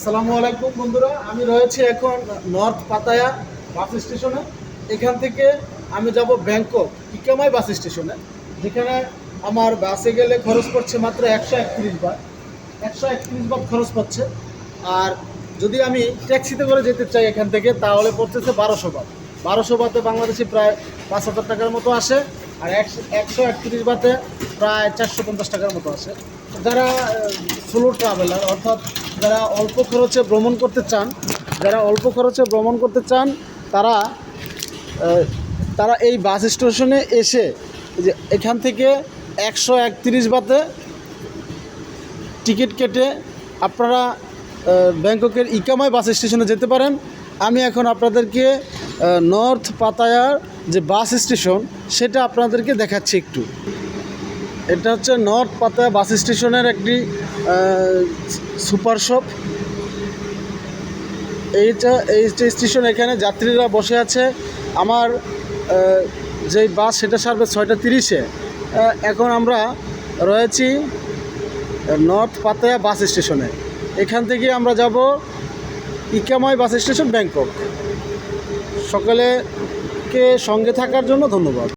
আসসালামু আলাইকুম বন্ধুরা, আমি রয়েছি এখন নর্থ পাতায়া বাস স্টেশনে। এখান থেকে আমি যাব ব্যাংকক ইকামাই বাস স্টেশনে, যেখানে আমার বাসে গেলে খরচ পড়ছে মাত্র 131 বাট। 131 বাট খরচ পড়ছে। আর যদি আমি ট্যাক্সিতে করে যেতে চাই এখান থেকে, তাহলে পড়তেছে 1200 বাট। 1200 বাতে বাংলাদেশি প্রায় 5000 টাকার মতো আসে। আর 131 বাতে প্রায় 450 টাকার মতো আসে। যারা সোলো ট্রাভেলার, অর্থাৎ যারা অল্প খরচে ভ্রমণ করতে চান, তারা এই বাস স্টেশনে এসে যে এখান থেকে 131 বাতে টিকিট কেটে আপনারা ব্যাংককের ইকামাই বাস স্টেশনে যেতে পারেন। আমি এখন আপনাদেরকে নর্থ পাতায়ার যে বাস স্টেশন সেটা আপনাদেরকে দেখাচ্ছি একটু। এটা হচ্ছে নর্থ পাতায়া বাস স্টেশনের একটি সুপার শপ। এই স্টেশন, এখানে যাত্রীরা বসে আছে। আমার যেই বাস সেটা ছাড়বে 6:30-এ। এখন আমরা রয়েছি নর্থ পাতায়া বাস স্টেশনে। এখান থেকে আমরা যাব ইকামাই বাস স্টেশন, ব্যাংকক। সকলকে সঙ্গে থাকার জন্য ধন্যবাদ।